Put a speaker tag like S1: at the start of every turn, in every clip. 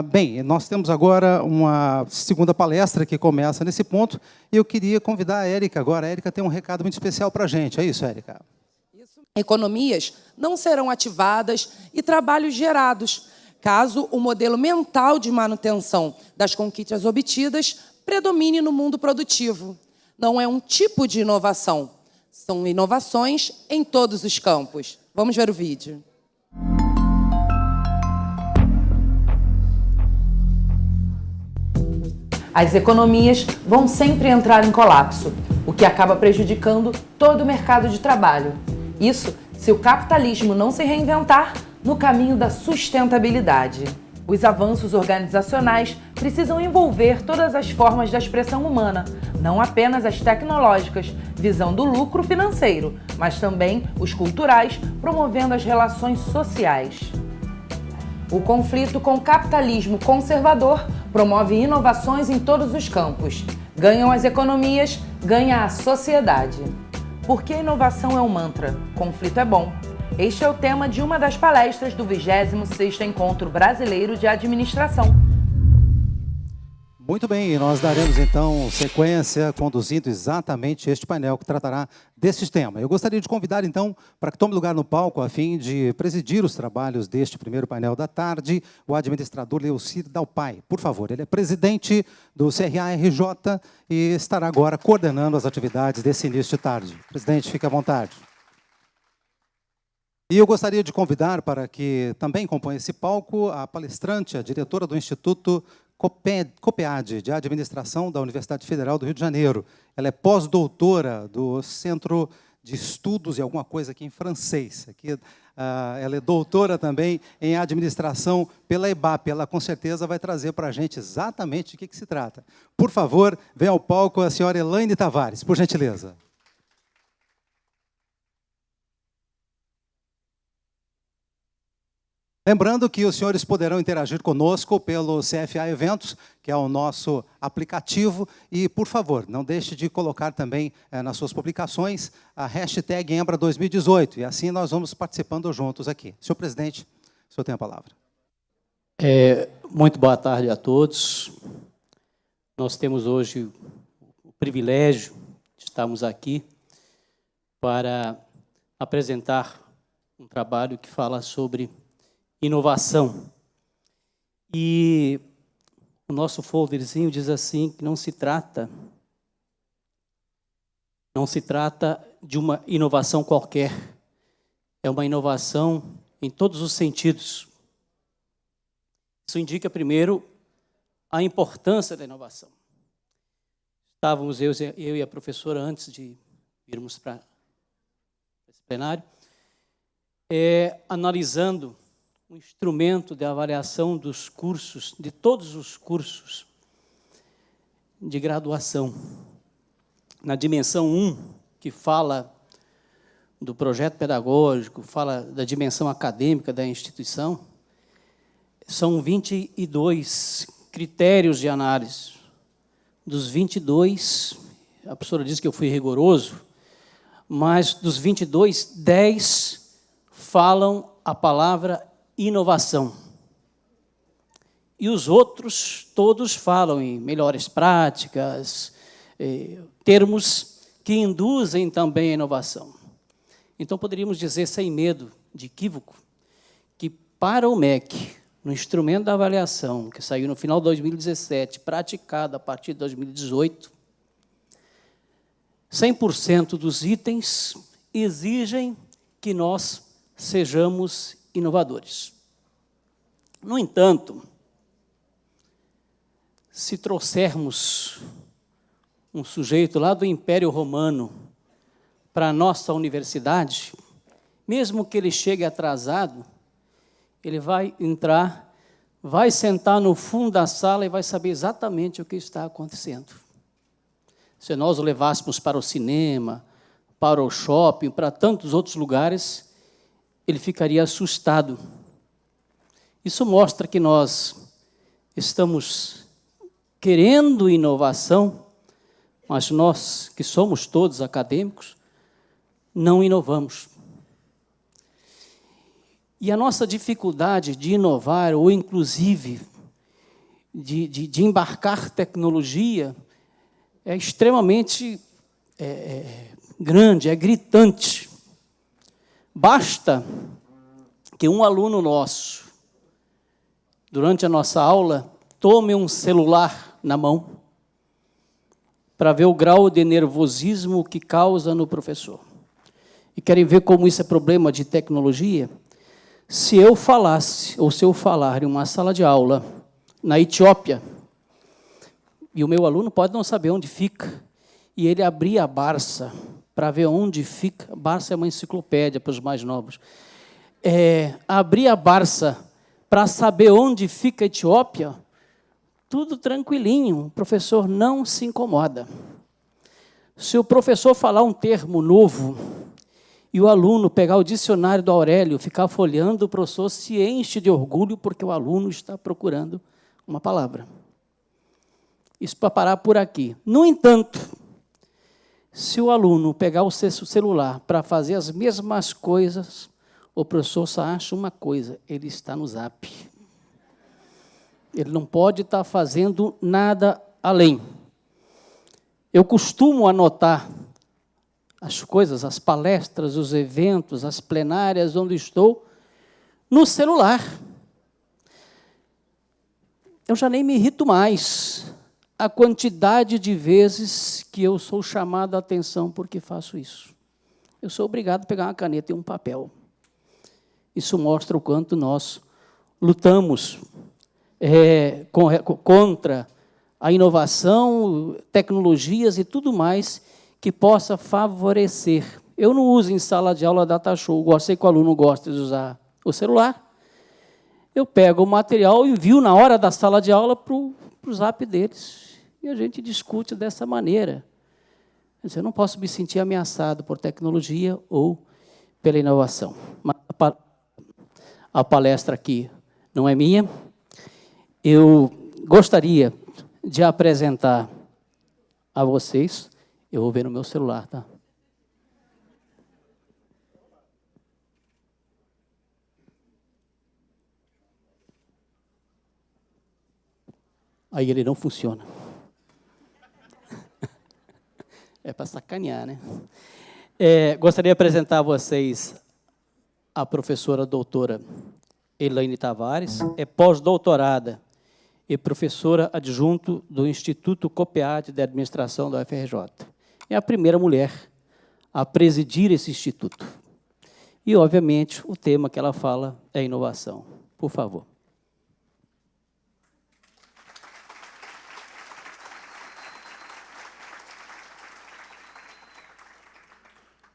S1: Bem, nós temos agora uma segunda palestra que começa nesse ponto, e eu queria convidar a Érica agora. A Érica tem um recado muito especial para a gente. É isso, Érica?
S2: Economias não serão ativadas e trabalhos gerados, caso o modelo mental de manutenção das conquistas obtidas predomine no mundo produtivo. Não é um tipo de inovação, são inovações em todos os campos. Vamos ver o vídeo. As economias vão sempre entrar em colapso, o que acaba prejudicando todo o mercado de trabalho. Isso se o capitalismo não se reinventar no caminho da sustentabilidade. Os avanços organizacionais precisam envolver todas as formas da expressão humana, não apenas as tecnológicas, visando o lucro financeiro, mas também os culturais, promovendo as relações sociais. O conflito com o capitalismo conservador promove inovações em todos os campos. Ganham as economias, ganha a sociedade. Porque a inovação é um mantra, conflito é bom. Este é o tema de uma das palestras do 26º Encontro Brasileiro de Administração.
S1: Muito bem, nós daremos então sequência conduzindo exatamente este painel que tratará deste tema. Eu gostaria de convidar então para que tome lugar no palco a fim de presidir os trabalhos deste primeiro painel da tarde, o administrador Leocir Dalpai. Por favor, ele é presidente do CRA-RJ e estará agora coordenando as atividades desse início de tarde. Presidente, fique à vontade. E eu gostaria de convidar para que também compõe esse palco a palestrante, a diretora do Instituto COPEAD, de Administração da Universidade Federal do Rio de Janeiro. Ela é pós-doutora do Centro de Estudos e alguma coisa aqui em francês. Aqui, ela é doutora também em Administração pela EBAP. Ela, com certeza, vai trazer para a gente exatamente de que se trata. Por favor, venha ao palco a senhora Elaine Tavares, por gentileza. Lembrando que os senhores poderão interagir conosco pelo CFA Eventos, que é o nosso aplicativo, e, por favor, não deixe de colocar também nas suas publicações a hashtag Embra 2018, e assim nós vamos participando juntos aqui. Senhor presidente, o senhor tem a palavra.
S3: Muito boa tarde a todos. Nós temos hoje o privilégio de estarmos aqui para apresentar um trabalho que fala sobre inovação. E o nosso folderzinho diz assim que não se trata de uma inovação qualquer. É uma inovação em todos os sentidos. Isso indica, primeiro, a importância da inovação. Estávamos eu e a professora, antes de irmos para esse plenário, analisando um instrumento de avaliação dos cursos, de todos os cursos de graduação. Na dimensão 1, que fala do projeto pedagógico, fala da dimensão acadêmica da instituição, são 22 critérios de análise. Dos 22, a professora disse que eu fui rigoroso, mas dos 22, 10 falam a palavra inovação. E os outros, todos falam em melhores práticas, termos que induzem também a inovação. Então, poderíamos dizer, sem medo de equívoco, que para o MEC, no instrumento da avaliação, que saiu no final de 2017, praticado a partir de 2018, 100% dos itens exigem que nós sejamos inovadores. No entanto, se trouxermos um sujeito lá do Império Romano para a nossa universidade, mesmo que ele chegue atrasado, ele vai entrar, vai sentar no fundo da sala e vai saber exatamente o que está acontecendo. Se nós o levássemos para o cinema, para o shopping, para tantos outros lugares, ele ficaria assustado. Isso mostra que nós estamos querendo inovação, mas nós, que somos todos acadêmicos, não inovamos. E a nossa dificuldade de inovar, ou inclusive de embarcar tecnologia é extremamente grande, é gritante. Basta que um aluno nosso, durante a nossa aula, tome um celular na mão para ver o grau de nervosismo que causa no professor. E querem ver como isso é problema de tecnologia? Se eu falasse, ou se eu falar em uma sala de aula na Etiópia, e o meu aluno pode não saber onde fica, e ele abrir a Barça para ver onde fica, Barça é uma enciclopédia para os mais novos, abrir a Barça para saber onde fica a Etiópia, tudo tranquilinho, o professor não se incomoda. Se o professor falar um termo novo e o aluno pegar o dicionário do Aurélio, ficar folheando, o professor se enche de orgulho porque o aluno está procurando uma palavra. Isso para parar por aqui. No entanto, se o aluno pegar o seu celular para fazer as mesmas coisas, o professor só acha uma coisa: ele está no Zap. Ele não pode estar fazendo nada além. Eu costumo anotar as coisas, as palestras, os eventos, as plenárias onde estou, no celular. Eu já nem me irrito mais a quantidade de vezes que eu sou chamado a atenção porque faço isso. Eu sou obrigado a pegar uma caneta e um papel. Isso mostra o quanto nós lutamos contra a inovação, tecnologias e tudo mais que possa favorecer. Eu não uso em sala de aula data show, sei que o aluno gosta de usar o celular. Eu pego o material e envio na hora da sala de aula para o Zap deles. E a gente discute dessa maneira. Eu não posso me sentir ameaçado por tecnologia ou pela inovação. Mas a palestra aqui não é minha. Eu gostaria de apresentar a vocês. Eu vou ver no meu celular, tá? Aí ele não funciona. É para sacanear, né? Gostaria de apresentar a vocês a professora doutora Elaine Tavares, é pós-doutorada e professora adjunto do Instituto COPEAD de Administração da UFRJ. É a primeira mulher a presidir esse instituto. E, obviamente, o tema que ela fala é inovação. Por favor.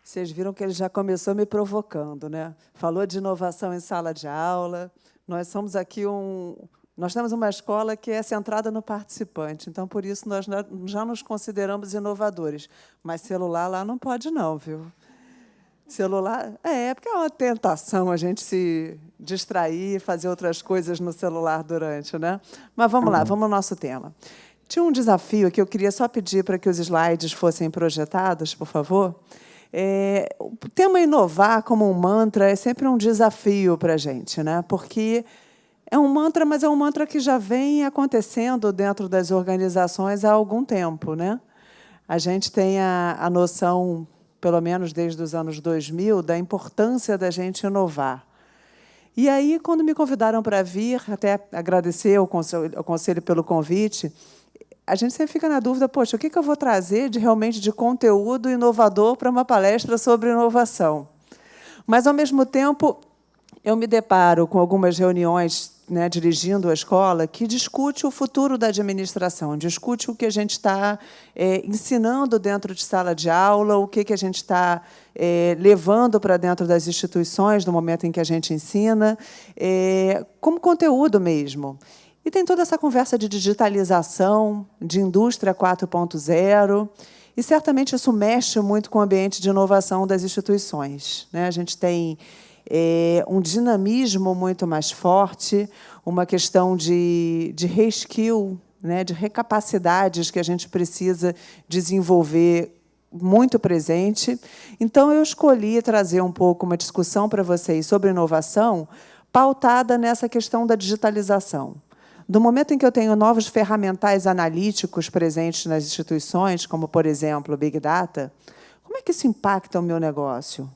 S4: Vocês viram que ele já começou me provocando, né? Falou de inovação em sala de aula. Nós somos aqui nós temos uma escola que é centrada no participante, então, por isso, nós já nos consideramos inovadores. Mas celular lá não pode, não, viu? Celular, porque é uma tentação a gente se distrair, fazer outras coisas no celular durante, né? Mas vamos lá, vamos ao nosso tema. Tinha um desafio que eu queria só pedir para que os slides fossem projetados, por favor. O tema inovar como um mantra é sempre um desafio para a gente, né? Porque é um mantra, mas é um mantra que já vem acontecendo dentro das organizações há algum tempo, né? A gente tem a noção, pelo menos desde os anos 2000, da importância da gente inovar. E aí, quando me convidaram para vir, até agradecer ao Conselho pelo convite, a gente sempre fica na dúvida, poxa, o que eu vou trazer realmente de conteúdo inovador para uma palestra sobre inovação? Mas, ao mesmo tempo, eu me deparo com algumas reuniões, né, dirigindo a escola, que discute o futuro da administração, discute o que a gente está ensinando dentro de sala de aula, o que a gente está levando para dentro das instituições no momento em que a gente ensina, como conteúdo mesmo. E tem toda essa conversa de digitalização, de indústria 4.0, e, certamente, isso mexe muito com o ambiente de inovação das instituições, né? A gente tem um dinamismo muito mais forte, uma questão de reskill, né, de recapacidades que a gente precisa desenvolver muito presente. Então, eu escolhi trazer um pouco uma discussão para vocês sobre inovação pautada nessa questão da digitalização. Do momento em que eu tenho novos ferramentais analíticos presentes nas instituições, como, por exemplo, o Big Data, como é que isso impacta o meu negócio?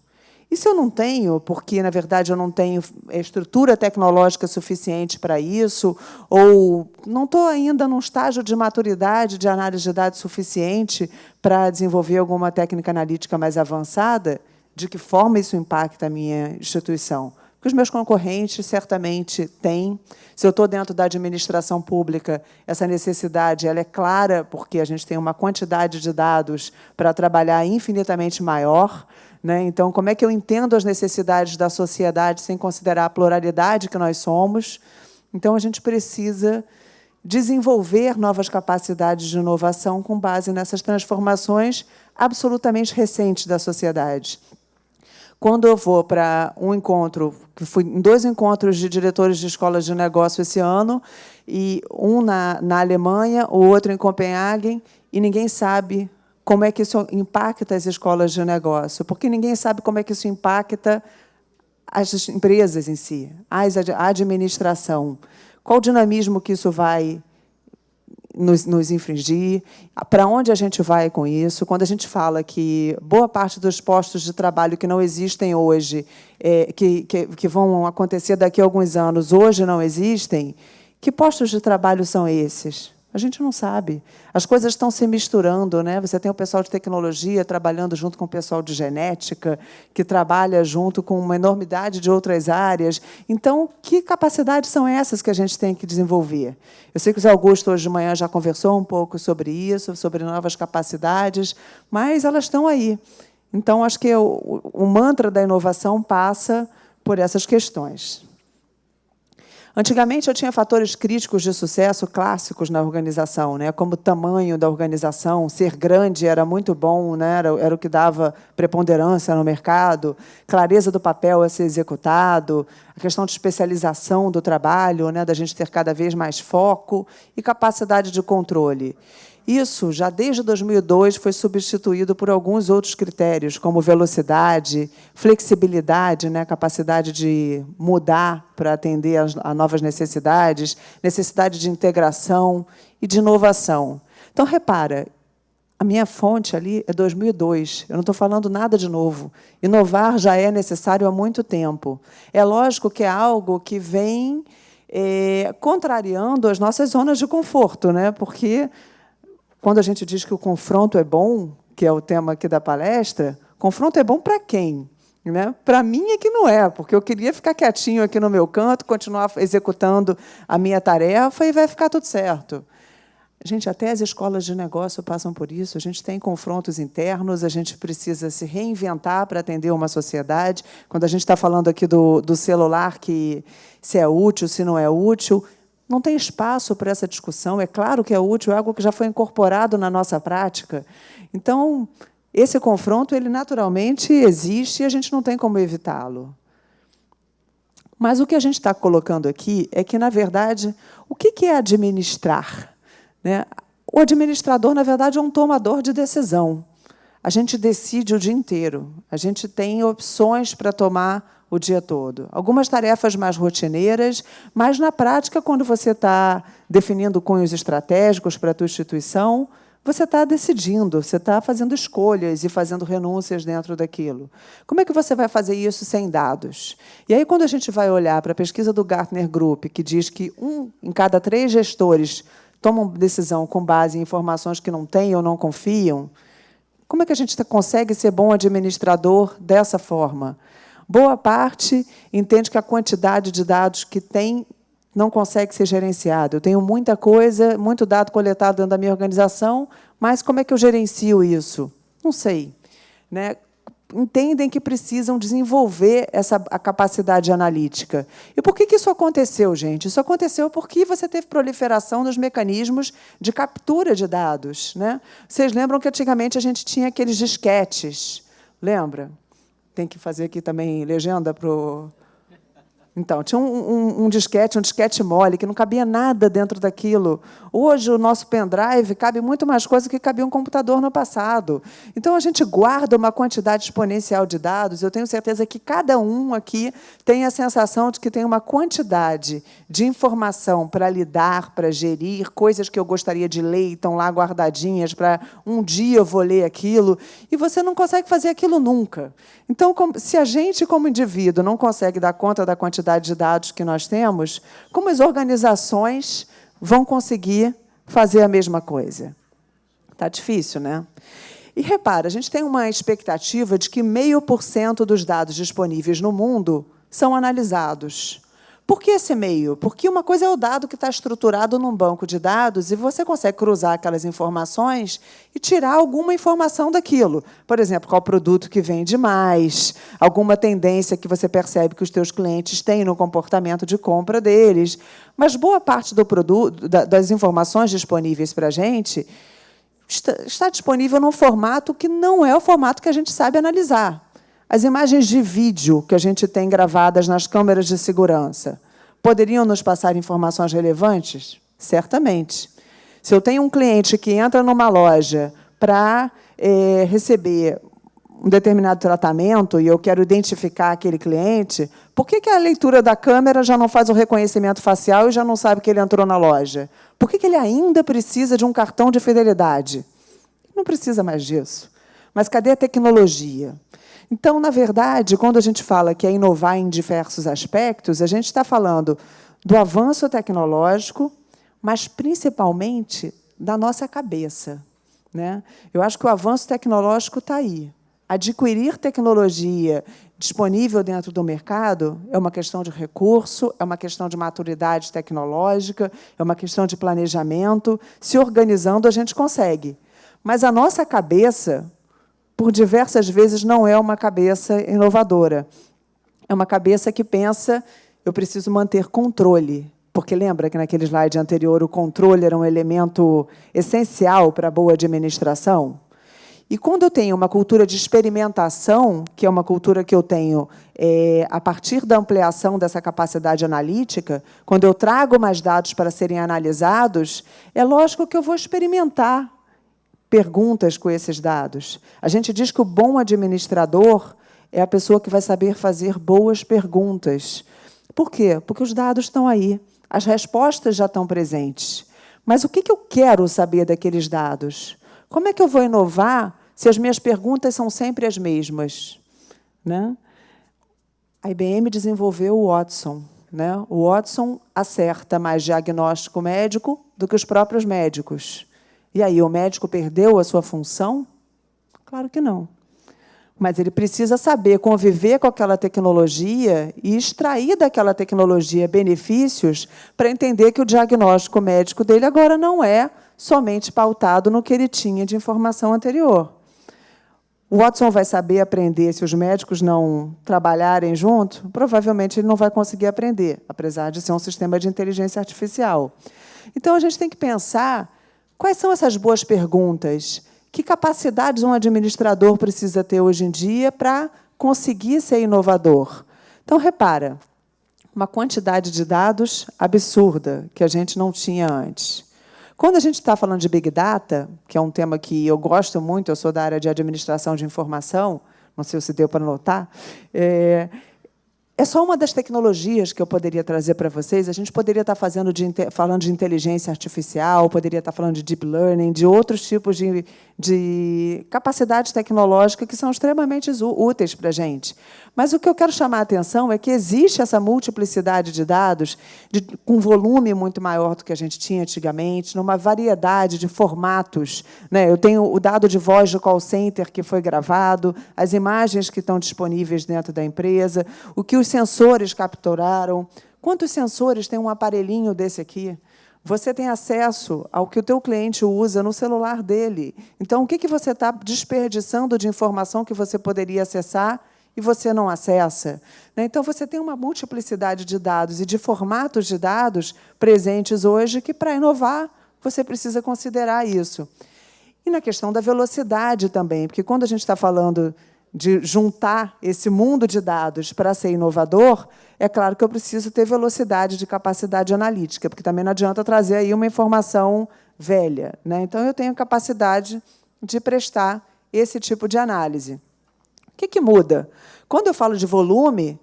S4: E se eu não tenho, porque, na verdade, eu não tenho estrutura tecnológica suficiente para isso, ou não estou ainda num estágio de maturidade de análise de dados suficiente para desenvolver alguma técnica analítica mais avançada, de que forma isso impacta a minha instituição? Porque os meus concorrentes certamente têm. Se eu estou dentro da administração pública, essa necessidade ela é clara, porque a gente tem uma quantidade de dados para trabalhar infinitamente maior. Né? Então, como é que eu entendo as necessidades da sociedade sem considerar a pluralidade que nós somos? Então, a gente precisa desenvolver novas capacidades de inovação com base nessas transformações absolutamente recentes da sociedade. Quando eu vou para um encontro, que fui em 2 encontros de diretores de escolas de negócio esse ano, e um na Alemanha, o outro em Copenhague, e ninguém sabe como é que isso impacta as escolas de negócio, porque ninguém sabe como é que isso impacta as empresas em si, a administração. Qual o dinamismo que isso vai nos infringir, para onde a gente vai com isso. Quando a gente fala que boa parte dos postos de trabalho que não existem hoje, que vão acontecer daqui a alguns anos, hoje não existem, que postos de trabalho são esses? A gente não sabe. As coisas estão se misturando, né? Você tem o pessoal de tecnologia trabalhando junto com o pessoal de genética, que trabalha junto com uma enormidade de outras áreas. Então, que capacidades são essas que a gente tem que desenvolver? Eu sei que o Zé Augusto, hoje de manhã, já conversou um pouco sobre isso, sobre novas capacidades, mas elas estão aí. Então, acho que o mantra da inovação passa por essas questões. Antigamente, eu tinha fatores críticos de sucesso clássicos na organização, né? Como o tamanho da organização, ser grande era muito bom, né? Era o que dava preponderância no mercado, clareza do papel a ser executado, a questão de especialização do trabalho, né? Da gente ter cada vez mais foco e capacidade de controle. Isso, já desde 2002, foi substituído por alguns outros critérios, como velocidade, flexibilidade, né, capacidade de mudar para atender a novas necessidades, necessidade de integração e de inovação. Então, repara, a minha fonte ali é 2002. Eu não estou falando nada de novo. Inovar já é necessário há muito tempo. É lógico que é algo que vem contrariando as nossas zonas de conforto, né? Porque quando a gente diz que o confronto é bom, que é o tema aqui da palestra, confronto é bom para quem? Né? Para mim é que não é, porque eu queria ficar quietinho aqui no meu canto, continuar executando a minha tarefa e vai ficar tudo certo. Gente, até as escolas de negócio passam por isso. A gente tem confrontos internos, a gente precisa se reinventar para atender uma sociedade. Quando a gente está falando aqui do celular, que se é útil, se não é útil, não tem espaço para essa discussão. É claro que é útil, é algo que já foi incorporado na nossa prática. Então, esse confronto, ele naturalmente existe e a gente não tem como evitá-lo. Mas o que a gente está colocando aqui é que, na verdade, o que é administrar? Né? O administrador, na verdade, é um tomador de decisão. A gente decide o dia inteiro. A gente tem opções para tomar o dia todo. Algumas tarefas mais rotineiras, mas, na prática, quando você está definindo cunhos estratégicos para a tua instituição, você está decidindo, você está fazendo escolhas e fazendo renúncias dentro daquilo. Como é que você vai fazer isso sem dados? E aí, quando a gente vai olhar para a pesquisa do Gartner Group, que diz que 1 em cada 3 gestores tomam decisão com base em informações que não têm ou não confiam, como é que a gente consegue ser bom administrador dessa forma? Boa parte entende que a quantidade de dados que tem não consegue ser gerenciada. Eu tenho muita coisa, muito dado coletado dentro da minha organização, mas como é que eu gerencio isso? Não sei. Né? Entendem que precisam desenvolver a capacidade analítica. E por que isso aconteceu, gente? Isso aconteceu porque você teve proliferação dos mecanismos de captura de dados. Né? Vocês lembram que, antigamente, a gente tinha aqueles disquetes? Lembra? Tem que fazer aqui também legenda para o... Então, tinha um disquete mole, que não cabia nada dentro daquilo. Hoje, o nosso pendrive cabe muito mais coisa que cabia um computador no passado. Então, a gente guarda uma quantidade exponencial de dados. Eu tenho certeza que cada um aqui tem a sensação de que tem uma quantidade de informação para lidar, para gerir, coisas que eu gostaria de ler e estão lá guardadinhas para um dia eu vou ler aquilo, e você não consegue fazer aquilo nunca. Então, se a gente, como indivíduo, não consegue dar conta da quantidade de dados que nós temos, como as organizações vão conseguir fazer a mesma coisa? Está difícil, né? E, repara, a gente tem uma expectativa de que 0,5% dos dados disponíveis no mundo são analisados. Por que esse meio? Porque uma coisa é o dado que está estruturado num banco de dados e você consegue cruzar aquelas informações e tirar alguma informação daquilo. Por exemplo, qual produto que vende mais, alguma tendência que você percebe que os teus clientes têm no comportamento de compra deles. Mas boa parte do produto, das informações disponíveis para a gente está disponível num formato que não é o formato que a gente sabe analisar. As imagens de vídeo que a gente tem gravadas nas câmeras de segurança poderiam nos passar informações relevantes? Certamente. Se eu tenho um cliente que entra numa loja para receber um determinado tratamento e eu quero identificar aquele cliente, por que a leitura da câmera já não faz o reconhecimento facial e já não sabe que ele entrou na loja? Por que ele ainda precisa de um cartão de fidelidade? Não precisa mais disso. Mas cadê a tecnologia? Então, na verdade, quando a gente fala que é inovar em diversos aspectos, a gente está falando do avanço tecnológico, mas, principalmente, da nossa cabeça, né? Eu acho que o avanço tecnológico está aí. Adquirir tecnologia disponível dentro do mercado é uma questão de recurso, é uma questão de maturidade tecnológica, é uma questão de planejamento. Se organizando, a gente consegue. Mas a nossa cabeça, por diversas vezes, não é uma cabeça inovadora. É uma cabeça que pensa, eu preciso manter controle. Porque lembra que, naquele slide anterior, o controle era um elemento essencial para a boa administração? E, quando eu tenho uma cultura de experimentação, que é uma cultura que eu tenho a partir da ampliação dessa capacidade analítica, quando eu trago mais dados para serem analisados, é lógico que eu vou experimentar perguntas com esses dados. A gente diz que o bom administrador é a pessoa que vai saber fazer boas perguntas. Por quê? Porque os dados estão aí, as respostas já estão presentes. Mas o que eu quero saber daqueles dados? Como é que eu vou inovar se as minhas perguntas são sempre as mesmas? Né? A IBM desenvolveu o Watson. Né? O Watson acerta mais diagnóstico médico do que os próprios médicos. E aí, o médico perdeu a sua função? Claro que não. Mas ele precisa saber conviver com aquela tecnologia e extrair daquela tecnologia benefícios para entender que o diagnóstico médico dele agora não é somente pautado no que ele tinha de informação anterior. O Watson vai saber aprender se os médicos não trabalharem junto? Provavelmente ele não vai conseguir aprender, apesar de ser um sistema de inteligência artificial. Então, a gente tem que pensar quais são essas boas perguntas? Que capacidades um administrador precisa ter hoje em dia para conseguir ser inovador? Então, repara, uma quantidade de dados absurda que a gente não tinha antes. Quando a gente está falando de Big Data, que é um tema que eu gosto muito, eu sou da área de administração de informação, não sei se deu para notar, é só uma das tecnologias que eu poderia trazer para vocês. A gente poderia estar falando de inteligência artificial, poderia estar falando de deep learning, de outros tipos de capacidade tecnológica que são extremamente úteis para a gente. Mas o que eu quero chamar a atenção é que existe essa multiplicidade de dados com volume muito maior do que a gente tinha antigamente, numa variedade de formatos. Né? Eu tenho o dado de voz do call center que foi gravado, as imagens que estão disponíveis dentro da empresa, o que os sensores capturaram. Quantos sensores tem um aparelhinho desse aqui? Você tem acesso ao que o teu cliente usa no celular dele. Então, o que você está desperdiçando de informação que você poderia acessar e você não acessa? Então, você tem uma multiplicidade de dados e de formatos de dados presentes hoje que, para inovar, você precisa considerar isso. E na questão da velocidade também, porque, quando a gente está falando de juntar esse mundo de dados para ser inovador, é claro que eu preciso ter velocidade de capacidade analítica, porque também não adianta trazer aí uma informação velha, né? Então, eu tenho capacidade de prestar esse tipo de análise. O que muda? Quando eu falo de volume,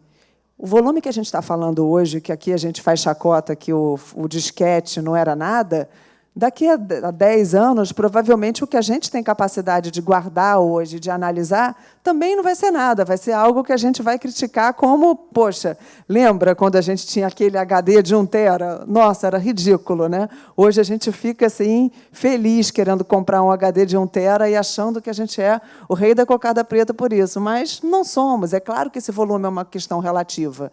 S4: o volume que a gente está falando hoje, que aqui a gente faz chacota que o disquete não era nada, daqui a 10 anos, provavelmente, o que a gente tem capacidade de guardar hoje, de analisar, também não vai ser nada, vai ser algo que a gente vai criticar como, poxa, lembra quando a gente tinha aquele HD de 1 tera? Nossa, era ridículo, né? Hoje a gente fica assim, feliz querendo comprar um HD de 1 tera e achando que a gente é o rei da cocada preta por isso, mas não somos. É claro que esse volume é uma questão relativa.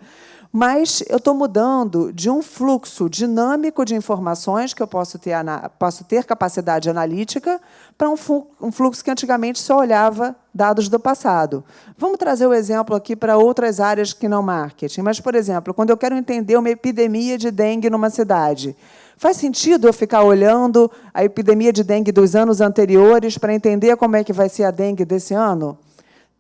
S4: Mas eu estou mudando de um fluxo dinâmico de informações que eu posso ter capacidade analítica para um fluxo que antigamente só olhava dados do passado. Vamos trazer o exemplo aqui para outras áreas que não marketing. Mas, por exemplo, quando eu quero entender uma epidemia de dengue numa cidade, faz sentido eu ficar olhando a epidemia de dengue dos anos anteriores para entender como é que vai ser a dengue desse ano?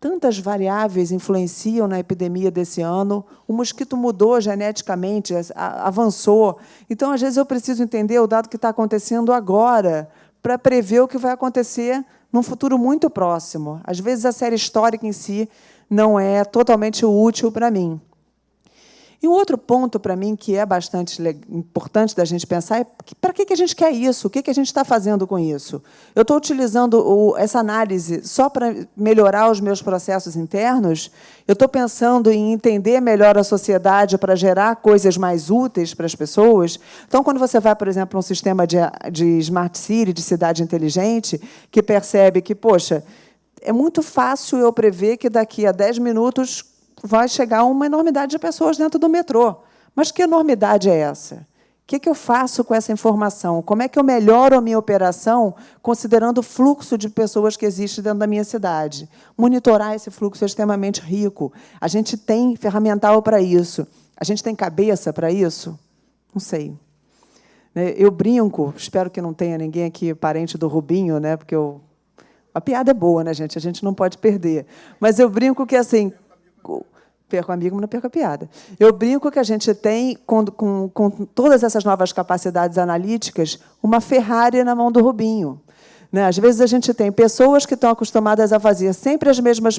S4: Tantas variáveis influenciam na epidemia desse ano, o mosquito mudou geneticamente, avançou. Então, às vezes, eu preciso entender o dado que está acontecendo agora para prever o que vai acontecer num futuro muito próximo. Às vezes, a série histórica em si não é totalmente útil para mim. E um outro ponto, para mim, que é bastante importante da gente pensar é para que a gente quer isso? O que a gente está fazendo com isso? Eu estou utilizando essa análise só para melhorar os meus processos internos? Eu estou pensando em entender melhor a sociedade para gerar coisas mais úteis para as pessoas? Então, quando você vai, por exemplo, para um sistema de Smart City, de cidade inteligente, que percebe que, poxa, é muito fácil eu prever que daqui a 10 minutos vai chegar uma enormidade de pessoas dentro do metrô. Mas que enormidade é essa? O que eu faço com essa informação? Como é que eu melhoro a minha operação considerando o fluxo de pessoas que existe dentro da minha cidade? Monitorar esse fluxo é extremamente rico. A gente tem ferramental para isso. A gente tem cabeça para isso? Não sei. Eu brinco, espero que não tenha ninguém aqui parente do Rubinho, né? Porque a piada é boa, né, gente? A gente não pode perder. Mas eu brinco que, assim, perco o amigo, mas não perco a piada. Eu brinco que a gente tem, com todas essas novas capacidades analíticas, uma Ferrari na mão do Rubinho. Né? Às vezes, a gente tem pessoas que estão acostumadas a fazer sempre as mesmas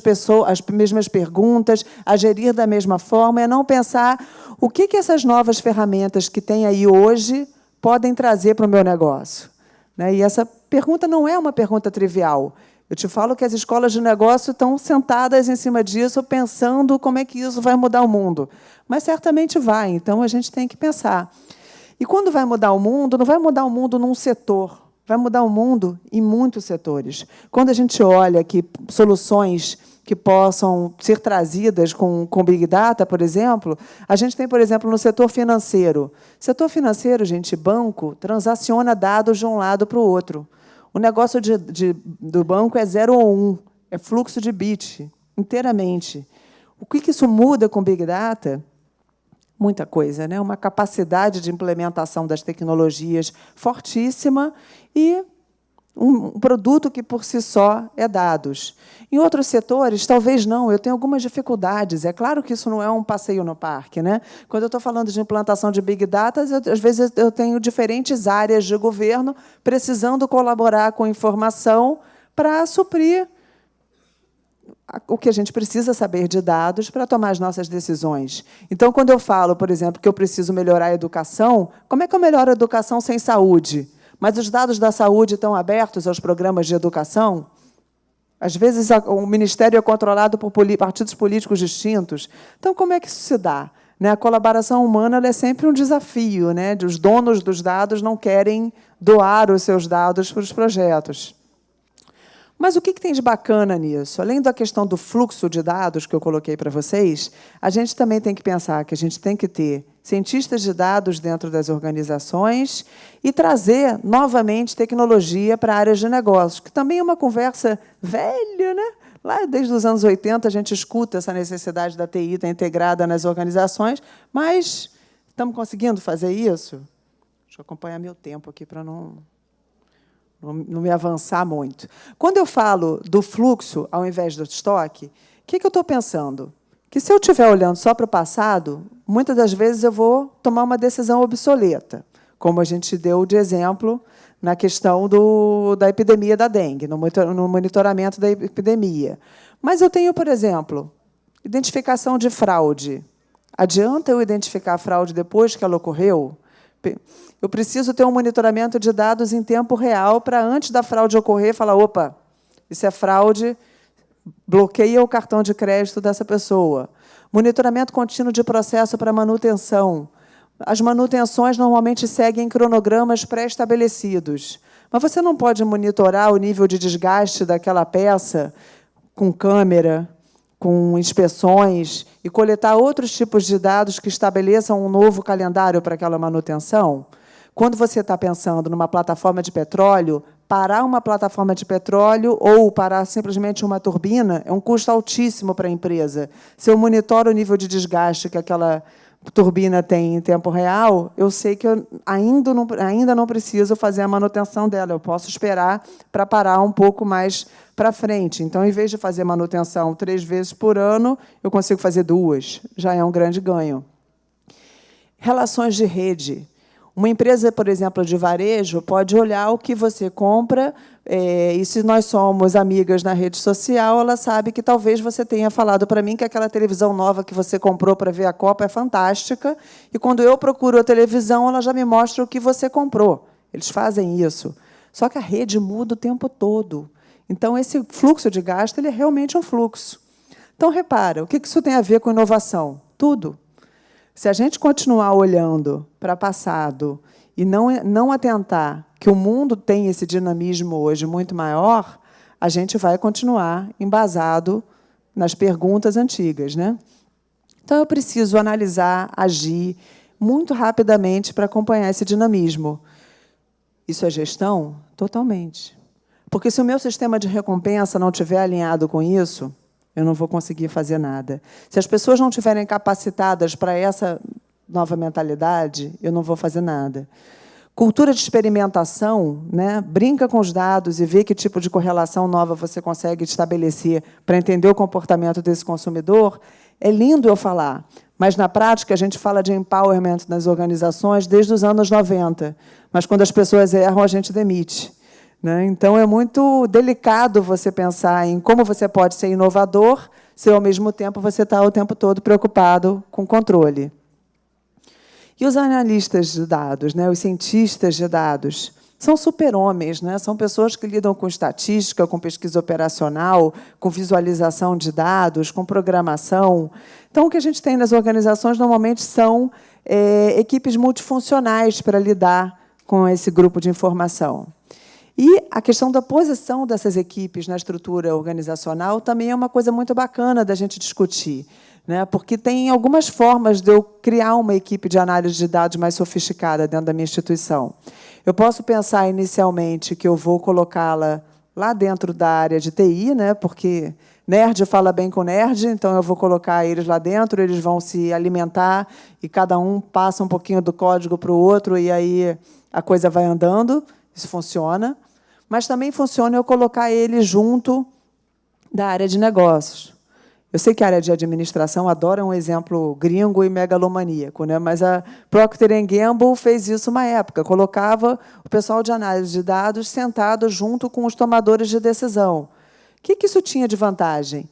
S4: perguntas, a gerir da mesma forma, e a não pensar o que essas novas ferramentas que tem aí hoje podem trazer para o meu negócio. Né? E essa pergunta não é uma pergunta trivial. Eu te falo que as escolas de negócio estão sentadas em cima disso, pensando como é que isso vai mudar o mundo. Mas certamente vai, então a gente tem que pensar. E quando vai mudar o mundo, não vai mudar o mundo num setor, vai mudar o mundo em muitos setores. Quando a gente olha aqui soluções que possam ser trazidas com Big Data, por exemplo, a gente tem, por exemplo, no setor financeiro. Setor financeiro, gente, banco, transaciona dados de um lado para o outro. O negócio do banco é 0 ou 1, é fluxo de bit, inteiramente. O que isso muda com Big Data? Muita coisa, né? Uma capacidade de implementação das tecnologias fortíssima e um produto que, por si só, é dados. Em outros setores, talvez não, eu tenho algumas dificuldades. É claro que isso não é um passeio no parque. Né? Quando eu estou falando de implantação de Big Data, às vezes eu tenho diferentes áreas de governo precisando colaborar com informação para suprir o que a gente precisa saber de dados para tomar as nossas decisões. Então, quando eu falo, por exemplo, que eu preciso melhorar a educação, como é que eu melhoro a educação sem saúde? Mas os dados da saúde estão abertos aos programas de educação? Às vezes, o Ministério é controlado por partidos políticos distintos. Então, como é que isso se dá? A colaboração humana ela é sempre um desafio. Né? Os donos dos dados não querem doar os seus dados para os projetos. Mas o que tem de bacana nisso? Além da questão do fluxo de dados que eu coloquei para vocês, a gente também tem que pensar que a gente tem que ter cientistas de dados dentro das organizações e trazer, novamente, tecnologia para áreas de negócios, que também é uma conversa velha. Né? Lá, desde os anos 80, a gente escuta essa necessidade da TI estar integrada nas organizações, mas estamos conseguindo fazer isso? Deixa eu acompanhar meu tempo aqui para não não me avançar muito. Quando eu falo do fluxo ao invés do estoque, o que eu estou pensando? Que se eu estiver olhando só para o passado, muitas das vezes eu vou tomar uma decisão obsoleta, como a gente deu de exemplo na questão da epidemia da dengue, no monitoramento da epidemia. Mas eu tenho, por exemplo, identificação de fraude. Adianta eu identificar a fraude depois que ela ocorreu? Eu preciso ter um monitoramento de dados em tempo real para, antes da fraude ocorrer, falar, opa, isso é fraude, bloqueia o cartão de crédito dessa pessoa. Monitoramento contínuo de processo para manutenção. As manutenções normalmente seguem cronogramas pré-estabelecidos. Mas você não pode monitorar o nível de desgaste daquela peça com câmera, com inspeções, e coletar outros tipos de dados que estabeleçam um novo calendário para aquela manutenção? Quando você está pensando numa plataforma de petróleo, parar uma plataforma de petróleo ou parar simplesmente uma turbina é um custo altíssimo para a empresa. Se eu monitoro o nível de desgaste que aquela turbina tem em tempo real, eu sei que eu ainda não preciso fazer a manutenção dela. Eu posso esperar para parar um pouco mais para frente. Então, em vez de fazer manutenção 3 vezes por ano, eu consigo fazer 2. Já é um grande ganho. Relações de rede. Uma empresa, por exemplo, de varejo, pode olhar o que você compra, e se nós somos amigas na rede social, ela sabe que talvez você tenha falado para mim que aquela televisão nova que você comprou para ver a Copa é fantástica, e quando eu procuro a televisão, ela já me mostra o que você comprou. Eles fazem isso. Só que a rede muda o tempo todo. Então, esse fluxo de gasto ele é realmente um fluxo. Então, repara, o que isso tem a ver com inovação? Tudo. Se a gente continuar olhando para o passado e não atentar que o mundo tem esse dinamismo hoje muito maior, a gente vai continuar embasado nas perguntas antigas, né? Então, eu preciso analisar, agir muito rapidamente para acompanhar esse dinamismo. Isso é gestão? Totalmente. Porque, se o meu sistema de recompensa não estiver alinhado com isso, eu não vou conseguir fazer nada. Se as pessoas não estiverem capacitadas para essa nova mentalidade, eu não vou fazer nada. Cultura de experimentação, né? Brinca com os dados e vê que tipo de correlação nova você consegue estabelecer para entender o comportamento desse consumidor. É lindo eu falar, mas, na prática, a gente fala de empowerment nas organizações desde os anos 90. Mas, quando as pessoas erram, a gente demite. Então, é muito delicado você pensar em como você pode ser inovador se, ao mesmo tempo, você está o tempo todo preocupado com controle. E os analistas de dados, os cientistas de dados, são super-homens, são pessoas que lidam com estatística, com pesquisa operacional, com visualização de dados, com programação. Então, o que a gente tem nas organizações, normalmente, são equipes multifuncionais para lidar com esse grupo de informação. E a questão da posição dessas equipes na estrutura organizacional também é uma coisa muito bacana da gente discutir, porque tem algumas formas de eu criar uma equipe de análise de dados mais sofisticada dentro da minha instituição. Eu posso pensar inicialmente que eu vou colocá-la lá dentro da área de TI, porque nerd fala bem com nerd, então eu vou colocar eles lá dentro, eles vão se alimentar e cada um passa um pouquinho do código para o outro e aí a coisa vai andando. Isso funciona, mas também funciona eu colocar ele junto da área de negócios. Eu sei que a área de administração adora um exemplo gringo e megalomaníaco, mas a Procter & Gamble fez isso uma época, colocava o pessoal de análise de dados sentado junto com os tomadores de decisão. O que isso tinha de vantagem?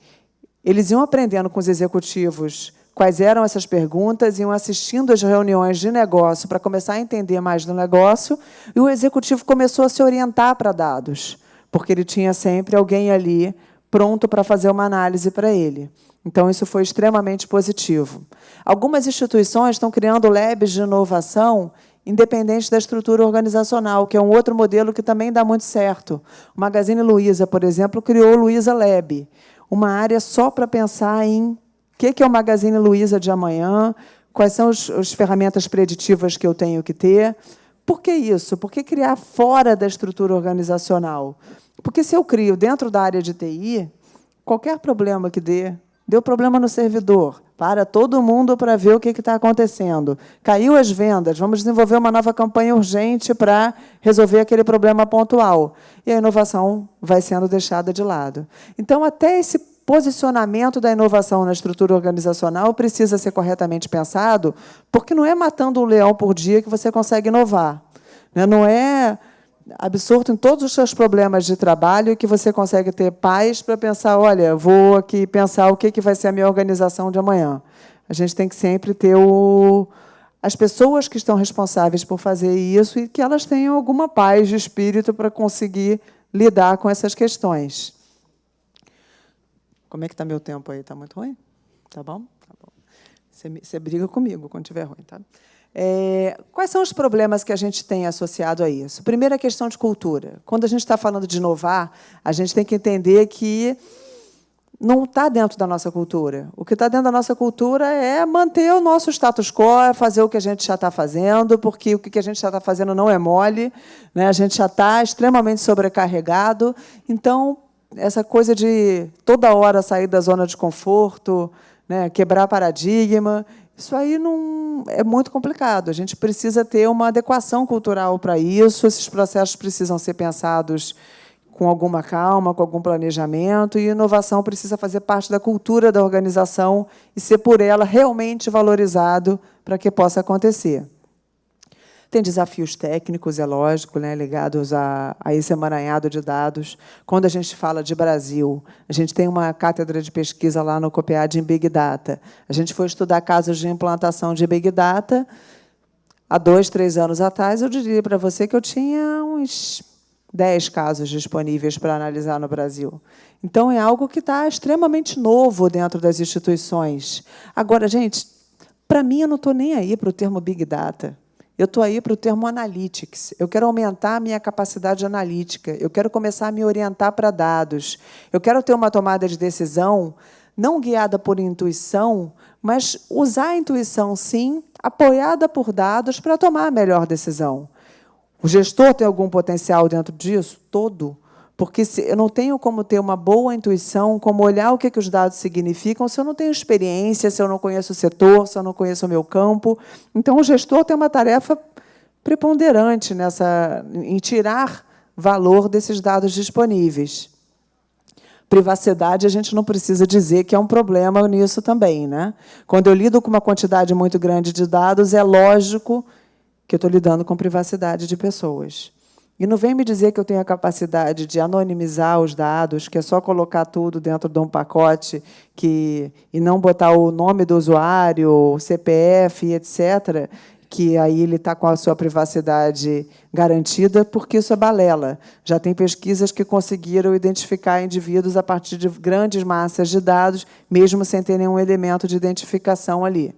S4: Eles iam aprendendo com os executivos quais eram essas perguntas, iam assistindo às reuniões de negócio para começar a entender mais do negócio, e o executivo começou a se orientar para dados, porque ele tinha sempre alguém ali pronto para fazer uma análise para ele. Então, isso foi extremamente positivo. Algumas instituições estão criando labs de inovação independente da estrutura organizacional, que é um outro modelo que também dá muito certo. O Magazine Luiza, por exemplo, criou o Luiza Lab, uma área só para pensar em o que é o Magazine Luiza de amanhã, quais são as ferramentas preditivas que eu tenho que ter. Por que isso? Por que criar fora da estrutura organizacional? Porque, se eu crio dentro da área de TI, qualquer problema que deu problema no servidor, Para todo mundo para ver o que está acontecendo. Caiu as vendas, vamos desenvolver uma nova campanha urgente para resolver aquele problema pontual. E a inovação vai sendo deixada de lado. Então, até esse posicionamento da inovação na estrutura organizacional precisa ser corretamente pensado, porque não é matando um leão por dia que você consegue inovar. Não é absorto em todos os seus problemas de trabalho que você consegue ter paz para pensar, olha, vou aqui pensar o que vai ser a minha organização de amanhã. A gente tem que sempre ter as pessoas que estão responsáveis por fazer isso e que elas tenham alguma paz de espírito para conseguir lidar com essas questões. Como é que está meu tempo aí? Está muito ruim? Tá bom? Tá bom. Você briga comigo quando estiver ruim, tá? Quais são os problemas que a gente tem associado a isso? Primeiro, a questão de cultura. Quando a gente está falando de inovar, a gente tem que entender que não está dentro da nossa cultura. O que está dentro da nossa cultura é manter o nosso status quo, fazer o que a gente já está fazendo, porque o que a gente já está fazendo não é mole, né? A gente já está extremamente sobrecarregado. Então, essa coisa de toda hora sair da zona de conforto, né? Quebrar paradigma, isso aí não é muito complicado. A gente precisa ter uma adequação cultural para isso. Esses processos precisam ser pensados com alguma calma, com algum planejamento, e inovação precisa fazer parte da cultura da organização e ser, por ela, realmente valorizado para que possa acontecer. Tem desafios técnicos, é lógico, né, ligados a esse emaranhado de dados. Quando a gente fala de Brasil, a gente tem uma cátedra de pesquisa lá no COPEAD em Big Data. A gente foi estudar casos de implantação de Big Data. Há 2, 3 anos atrás, eu diria para você que eu tinha uns 10 casos disponíveis para analisar no Brasil. Então, é algo que está extremamente novo dentro das instituições. Agora, gente, para mim, eu não estou nem aí para o termo Big Data. Eu estou aí para o termo analytics. Eu quero aumentar a minha capacidade analítica. Eu quero começar a me orientar para dados. Eu quero ter uma tomada de decisão não guiada por intuição, mas usar a intuição, sim, apoiada por dados para tomar a melhor decisão. O gestor tem algum potencial dentro disso? Todo. Porque eu não tenho como ter uma boa intuição, como olhar o que os dados significam, se eu não tenho experiência, se eu não conheço o setor, se eu não conheço o meu campo. Então, o gestor tem uma tarefa preponderante em tirar valor desses dados disponíveis. Privacidade, a gente não precisa dizer que é um problema nisso também, né? Quando eu lido com uma quantidade muito grande de dados, é lógico que eu estou lidando com privacidade de pessoas. E não vem me dizer que eu tenho a capacidade de anonimizar os dados, que é só colocar tudo dentro de um pacote e não botar o nome do usuário, o CPF, etc., que aí ele está com a sua privacidade garantida, porque isso é balela. Já tem pesquisas que conseguiram identificar indivíduos a partir de grandes massas de dados, mesmo sem ter nenhum elemento de identificação ali.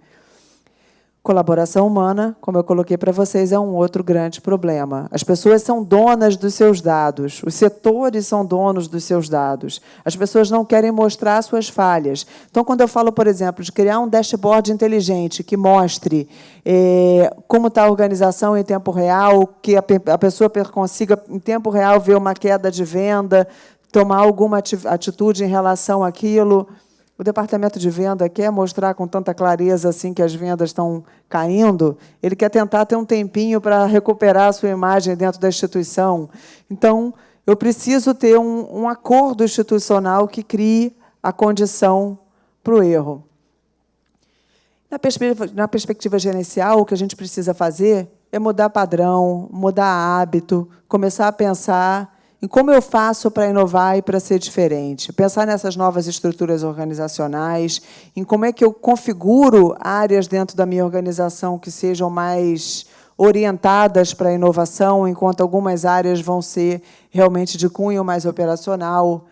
S4: Colaboração humana, como eu coloquei para vocês, é um outro grande problema. As pessoas são donas dos seus dados, os setores são donos dos seus dados. As pessoas não querem mostrar suas falhas. Então, quando eu falo, por exemplo, de criar um dashboard inteligente que mostre como está a organização em tempo real, que a pessoa consiga, em tempo real, ver uma queda de venda, tomar alguma atitude em relação àquilo. O departamento de venda quer mostrar com tanta clareza assim que as vendas estão caindo, ele quer tentar ter um tempinho para recuperar a sua imagem dentro da instituição. Então, eu preciso ter um acordo institucional que crie a condição para o erro. Na perspectiva gerencial, o que a gente precisa fazer é mudar padrão, mudar hábito, começar a pensar em como eu faço para inovar e para ser diferente. Pensar nessas novas estruturas organizacionais, em como é que eu configuro áreas dentro da minha organização que sejam mais orientadas para a inovação, enquanto algumas áreas vão ser realmente de cunho mais operacional.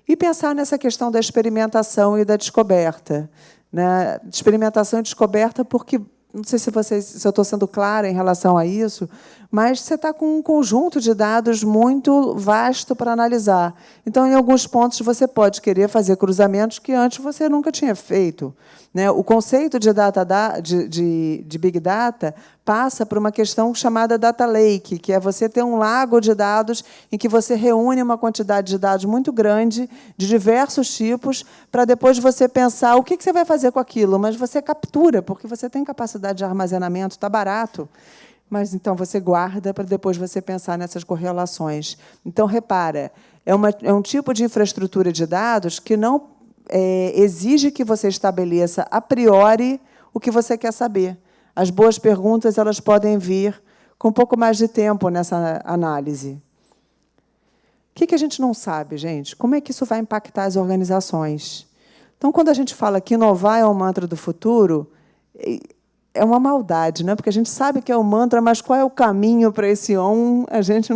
S4: E pensar nessa questão da experimentação e da descoberta. Né? Experimentação e descoberta porque, não sei se eu estou sendo clara em relação a isso, mas você está com um conjunto de dados muito vasto para analisar. Então, em alguns pontos, você pode querer fazer cruzamentos que antes você nunca tinha feito. Né? O conceito de Big Data passa por uma questão chamada data lake, que é você ter um lago de dados em que você reúne uma quantidade de dados muito grande, de diversos tipos, para depois você pensar o que você vai fazer com aquilo, mas você captura, porque você tem capacidade de armazenamento, está barato, mas então você guarda para depois você pensar nessas correlações. Então, repara, é um tipo de infraestrutura de dados que não exige que você estabeleça a priori o que você quer saber. As boas perguntas elas podem vir com um pouco mais de tempo nessa análise. O que a gente não sabe, gente? Como é que isso vai impactar as organizações? Então, quando a gente fala que inovar é o mantra do futuro, é uma maldade, né? Porque a gente sabe que é o mantra, mas qual é o caminho para esse a gente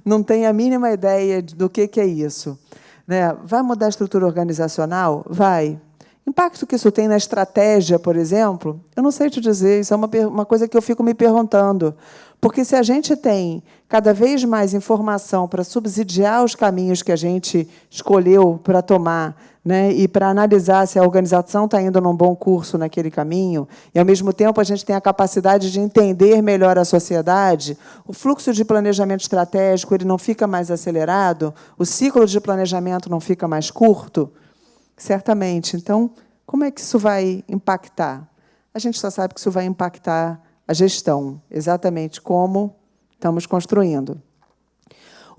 S4: não tem a mínima ideia do que é isso. Né? Vai mudar a estrutura organizacional? Vai. Impacto que isso tem na estratégia, por exemplo, eu não sei te dizer, isso é uma coisa que eu fico me perguntando. Porque se a gente tem cada vez mais informação para subsidiar os caminhos que a gente escolheu para tomar, né, e para analisar se a organização está indo num bom curso naquele caminho, e, ao mesmo tempo, a gente tem a capacidade de entender melhor a sociedade, o fluxo de planejamento estratégico ele não fica mais acelerado, o ciclo de planejamento não fica mais curto, certamente. Então, como é que isso vai impactar? A gente só sabe que isso vai impactar a gestão, exatamente como estamos construindo.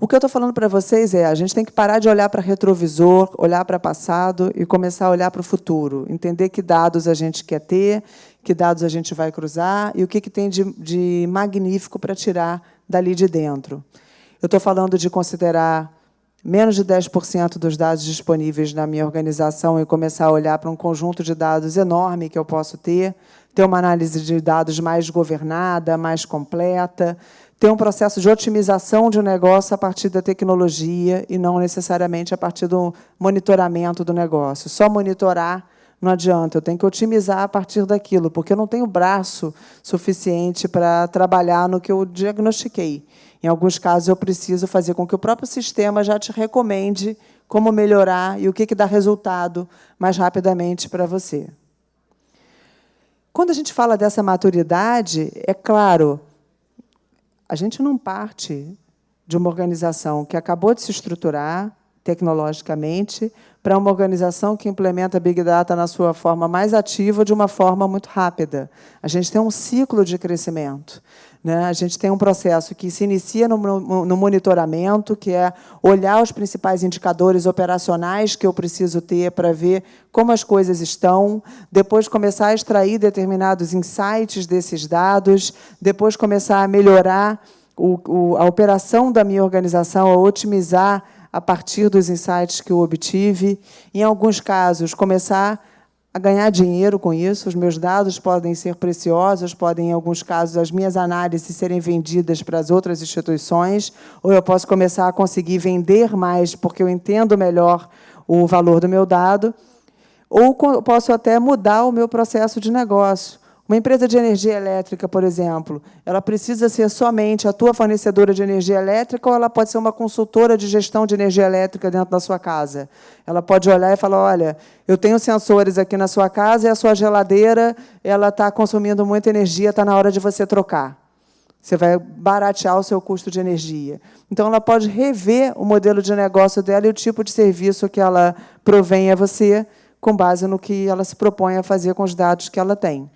S4: O que eu estou falando para vocês a gente tem que parar de olhar para retrovisor, olhar para passado e começar a olhar para o futuro, entender que dados a gente quer ter, que dados a gente vai cruzar e o que tem de magnífico para tirar dali de dentro. Eu estou falando de considerar menos de 10% dos dados disponíveis na minha organização e começar a olhar para um conjunto de dados enorme que eu posso ter uma análise de dados mais governada, mais completa, ter um processo de otimização de um negócio a partir da tecnologia e não necessariamente a partir do monitoramento do negócio. Só monitorar não adianta, eu tenho que otimizar a partir daquilo, porque eu não tenho braço suficiente para trabalhar no que eu diagnostiquei. Em alguns casos, eu preciso fazer com que o próprio sistema já te recomende como melhorar e o que dá resultado mais rapidamente para você. Quando a gente fala dessa maturidade, é claro, a gente não parte de uma organização que acabou de se estruturar tecnologicamente para uma organização que implementa Big Data na sua forma mais ativa de uma forma muito rápida. A gente tem um ciclo de crescimento. Né? A gente tem um processo que se inicia no monitoramento, que é olhar os principais indicadores operacionais que eu preciso ter para ver como as coisas estão, depois começar a extrair determinados insights desses dados, depois começar a melhorar a operação da minha organização, a otimizar a partir dos insights que eu obtive. Em alguns casos, começar a ganhar dinheiro com isso. Os meus dados podem ser preciosos, podem, em alguns casos, as minhas análises serem vendidas para as outras instituições, ou eu posso começar a conseguir vender mais, porque eu entendo melhor o valor do meu dado, ou posso até mudar o meu processo de negócio. Uma empresa de energia elétrica, por exemplo, ela precisa ser somente a tua fornecedora de energia elétrica ou ela pode ser uma consultora de gestão de energia elétrica dentro da sua casa? Ela pode olhar e falar, olha, eu tenho sensores aqui na sua casa e a sua geladeira ela está consumindo muita energia, está na hora de você trocar. Você vai baratear o seu custo de energia. Então, ela pode rever o modelo de negócio dela e o tipo de serviço que ela provém a você, com base no que ela se propõe a fazer com os dados que ela tem.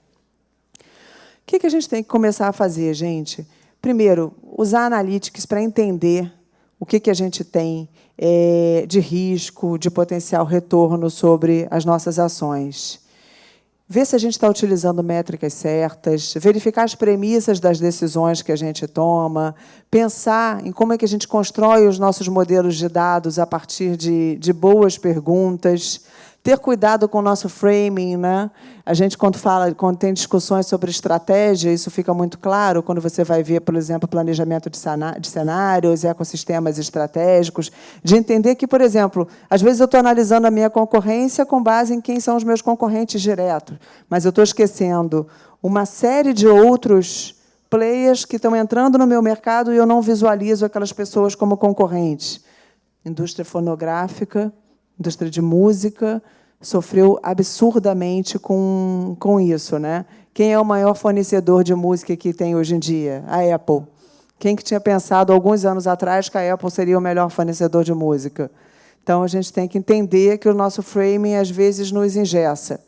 S4: O que a gente tem que começar a fazer, gente? Primeiro, usar analytics para entender o que a gente tem de risco, de potencial retorno sobre as nossas ações. Ver se a gente está utilizando métricas certas, verificar as premissas das decisões que a gente toma, pensar em como é que a gente constrói os nossos modelos de dados a partir de boas perguntas, ter cuidado com o nosso framing, né? A gente, quando tem discussões sobre estratégia, isso fica muito claro quando você vai ver, por exemplo, planejamento de cenários, ecossistemas estratégicos, de entender que, por exemplo, às vezes eu estou analisando a minha concorrência com base em quem são os meus concorrentes diretos, mas eu estou esquecendo uma série de outros players que estão entrando no meu mercado e eu não visualizo aquelas pessoas como concorrentes. Indústria fonográfica, indústria de música, sofreu absurdamente com isso, né? Quem é o maior fornecedor de música que tem hoje em dia? A Apple. Quem que tinha pensado, alguns anos atrás, que a Apple seria o melhor fornecedor de música? Então, a gente tem que entender que o nosso framing, às vezes, nos engessa.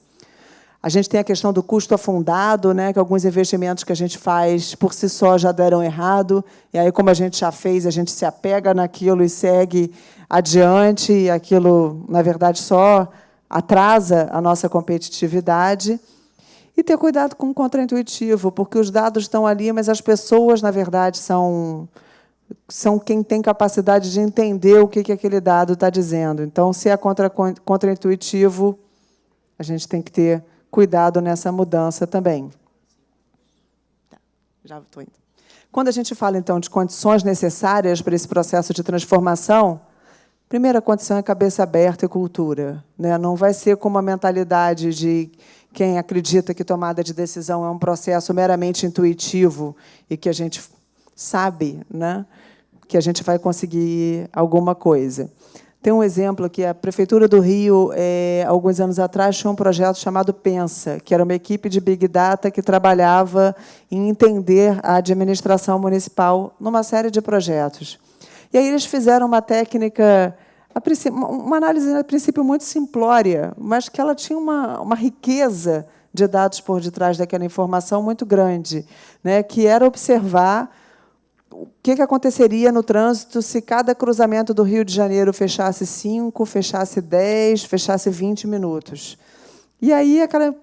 S4: A gente tem a questão do custo afundado, né, que alguns investimentos que a gente faz por si só já deram errado, e aí, como a gente já fez, a gente se apega naquilo e segue adiante, e aquilo, na verdade, só atrasa a nossa competitividade. E ter cuidado com o contraintuitivo, porque os dados estão ali, mas as pessoas, na verdade, são quem tem capacidade de entender o que aquele dado está dizendo. Então, se é contraintuitivo, a gente tem que ter cuidado nessa mudança também. Já estou indo. Quando a gente fala, então, de condições necessárias para esse processo de transformação, a primeira condição é cabeça aberta e cultura, né? Não vai ser com uma mentalidade de quem acredita que tomada de decisão é um processo meramente intuitivo e que a gente sabe, né, que a gente vai conseguir alguma coisa. Tem um exemplo aqui, a Prefeitura do Rio, alguns anos atrás, tinha um projeto chamado Pensa, que era uma equipe de Big Data que trabalhava em entender a administração municipal numa série de projetos. E aí eles fizeram uma técnica, uma análise, a princípio, muito simplória, mas que ela tinha uma riqueza de dados por detrás daquela informação muito grande, né, que era observar o que aconteceria no trânsito se cada cruzamento do Rio de Janeiro fechasse 5, fechasse 10, fechasse 20 minutos. E aí aquela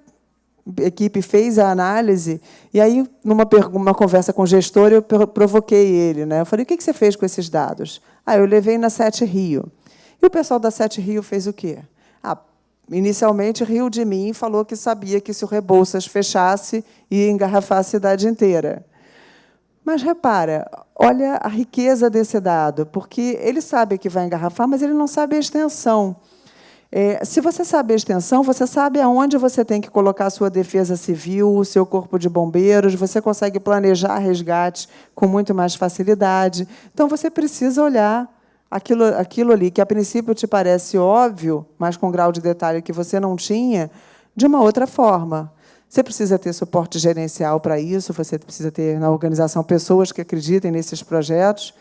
S4: equipe fez a análise, e aí, numa conversa com o gestor, eu provoquei ele, né? Eu falei, o que você fez com esses dados? Eu levei na Sete Rio. E o pessoal da Sete Rio fez o quê? Inicialmente, riu de mim e falou que sabia que, se o Rebouças fechasse, ia engarrafar a cidade inteira. Mas, repara, olha a riqueza desse dado, porque ele sabe que vai engarrafar, mas ele não sabe a extensão. Se você sabe a extensão, você sabe aonde você tem que colocar a sua defesa civil, o seu corpo de bombeiros, você consegue planejar resgate com muito mais facilidade. Então, você precisa olhar aquilo ali, que, a princípio, te parece óbvio, mas com grau de detalhe que você não tinha, de uma outra forma. Você precisa ter suporte gerencial para isso, você precisa ter, na organização, pessoas que acreditem nesses projetos,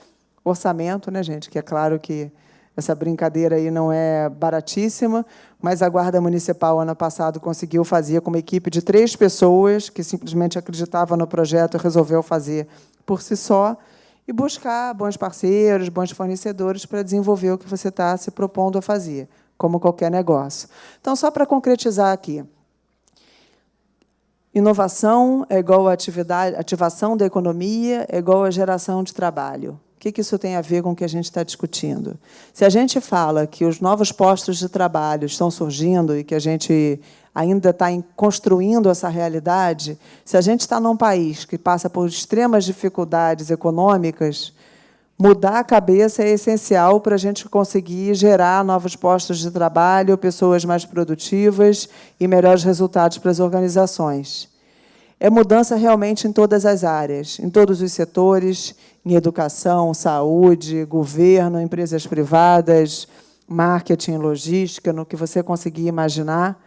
S4: orçamento, né, gente? Que é claro que essa brincadeira aí não é baratíssima, mas a Guarda Municipal, ano passado, conseguiu fazer com uma equipe de 3 pessoas que simplesmente acreditavam no projeto e resolveu fazer por si só, e buscar bons parceiros, bons fornecedores para desenvolver o que você está se propondo a fazer, como qualquer negócio. Então, só para concretizar aqui, inovação é igual a ativação da economia, é igual a geração de trabalho. O que isso tem a ver com o que a gente está discutindo? Se a gente fala que os novos postos de trabalho estão surgindo e que a gente ainda está construindo essa realidade, se a gente está num país que passa por extremas dificuldades econômicas, mudar a cabeça é essencial para a gente conseguir gerar novos postos de trabalho, pessoas mais produtivas e melhores resultados para as organizações. É mudança realmente em todas as áreas, em todos os setores, em educação, saúde, governo, empresas privadas, marketing, logística, no que você conseguir imaginar.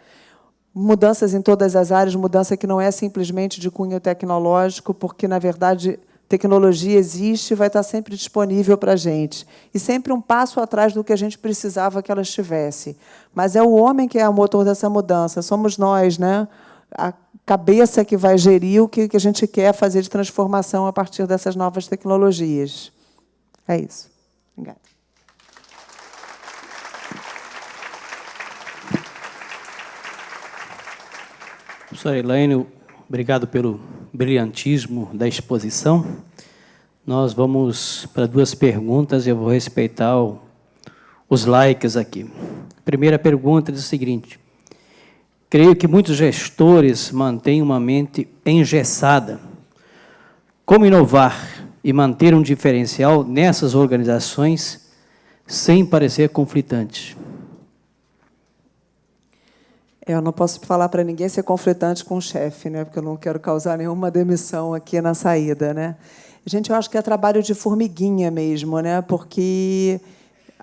S4: Mudanças em todas as áreas, mudança que não é simplesmente de cunho tecnológico, porque, na verdade, tecnologia existe e vai estar sempre disponível para a gente. E sempre um passo atrás do que a gente precisava que ela estivesse. Mas é o homem que é o motor dessa mudança, somos nós, né? A cabeça que vai gerir o que a gente quer fazer de transformação a partir dessas novas tecnologias. É isso. Obrigada.
S3: Professora Elaine, obrigado pelo brilhantismo da exposição. Nós vamos para 2 perguntas, eu vou respeitar os likes aqui. A primeira pergunta diz o seguinte: creio que muitos gestores mantêm uma mente engessada. Como inovar e manter um diferencial nessas organizações sem parecer conflitante?
S4: Eu não posso falar para ninguém ser conflitante com o chefe, né? Porque eu não quero causar nenhuma demissão aqui na saída, né? Gente, eu acho que é trabalho de formiguinha mesmo, né? Porque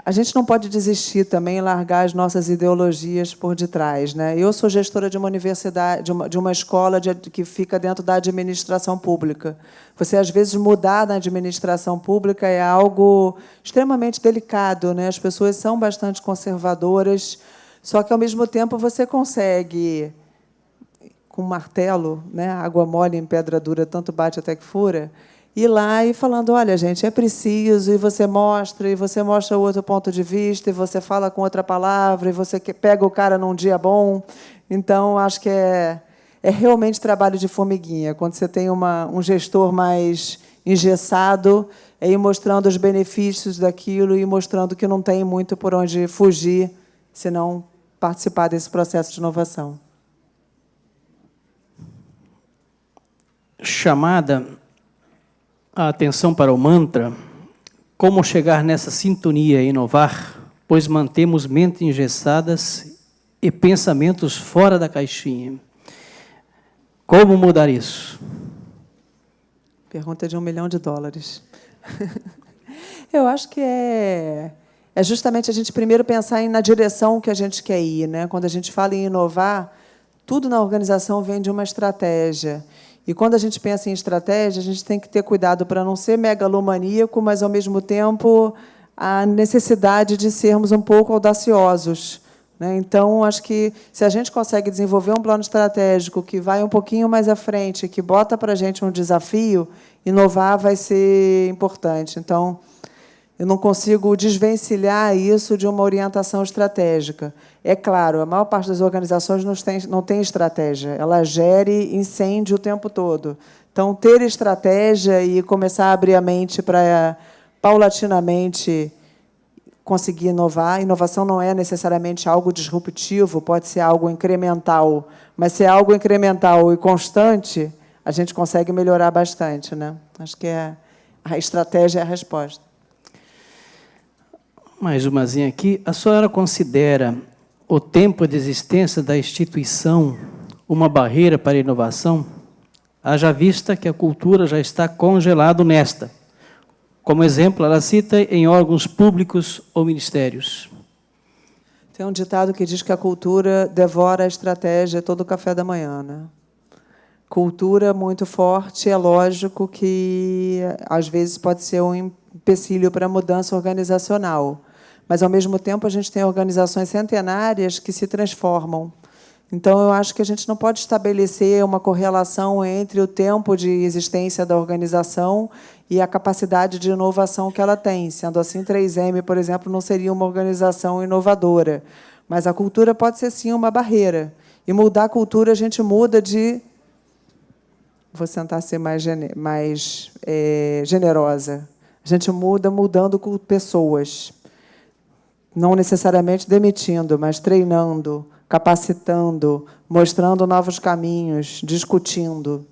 S4: a gente não pode desistir também e largar as nossas ideologias por detrás, né? Eu sou gestora de uma universidade, de uma escola que fica dentro da administração pública. Você, às vezes, mudar na administração pública é algo extremamente delicado, né? As pessoas são bastante conservadoras, só que, ao mesmo tempo, você consegue, com um martelo, né? Água mole em pedra dura, tanto bate até que fura, ir lá e falando, olha, gente, é preciso, e você mostra outro ponto de vista, e você fala com outra palavra, e você pega o cara num dia bom. Então, acho que é realmente trabalho de formiguinha. Quando você tem um gestor mais engessado, é ir mostrando os benefícios daquilo e mostrando que não tem muito por onde fugir, senão participar desse processo de inovação.
S3: Chamada a atenção para o mantra, como chegar nessa sintonia e inovar, pois mantemos mentes engessadas e pensamentos fora da caixinha. Como mudar isso?
S4: Pergunta de $1 milhão. Eu acho que é justamente a gente primeiro pensar na direção que a gente quer ir, né? Quando a gente fala em inovar, tudo na organização vem de uma estratégia. E, quando a gente pensa em estratégia, a gente tem que ter cuidado para não ser megalomaníaco, mas, ao mesmo tempo, a necessidade de sermos um pouco audaciosos, né? Então, acho que, se a gente consegue desenvolver um plano estratégico que vai um pouquinho mais à frente, que bota para a gente um desafio, inovar vai ser importante. Então, eu não consigo desvencilhar isso de uma orientação estratégica. É claro, a maior parte das organizações não tem estratégia. Ela gere incêndio o tempo todo. Então, ter estratégia e começar a abrir a mente para, paulatinamente, conseguir inovar. Inovação não é necessariamente algo disruptivo, pode ser algo incremental. Mas, se é algo incremental e constante, a gente consegue melhorar bastante, né? Acho que a estratégia é a resposta.
S3: Mais umazinha aqui. A senhora considera o tempo de existência da instituição uma barreira para a inovação? Haja vista que a cultura já está congelada nesta. Como exemplo, ela cita em órgãos públicos ou ministérios.
S4: Tem um ditado que diz que a cultura devora a estratégia todo o café da manhã, né? Cultura muito forte, é lógico que, às vezes, pode ser um empecilho para a mudança organizacional. Mas, ao mesmo tempo, a gente tem organizações centenárias que se transformam. Então, eu acho que a gente não pode estabelecer uma correlação entre o tempo de existência da organização e a capacidade de inovação que ela tem. Sendo assim, 3M, por exemplo, não seria uma organização inovadora. Mas a cultura pode ser, sim, uma barreira. E mudar a cultura, a gente muda de... Vou tentar ser mais generosa. A gente muda mudando com pessoas. Não necessariamente demitindo, mas treinando, capacitando, mostrando novos caminhos, discutindo.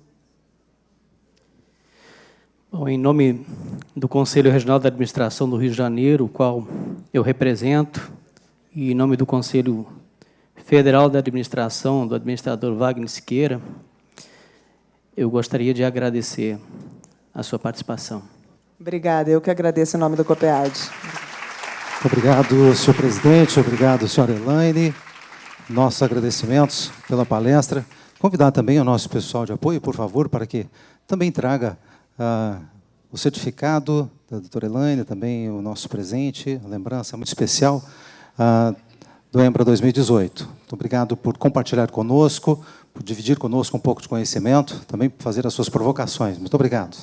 S3: Bom, em nome do Conselho Regional da Administração do Rio de Janeiro, o qual eu represento, e em nome do Conselho Federal da Administração, do administrador Wagner Siqueira, eu gostaria de agradecer a sua participação.
S4: Obrigada. Eu que agradeço em nome do COPEAD.
S1: Obrigado, senhor presidente. Obrigado, senhora Elaine. Nossos agradecimentos pela palestra. Convidar também o nosso pessoal de apoio, por favor, para que também traga o certificado da doutora Elaine, também o nosso presente, a lembrança muito especial do EMBRA 2018. Muito obrigado por compartilhar conosco, por dividir conosco um pouco de conhecimento, também por fazer as suas provocações. Muito obrigado.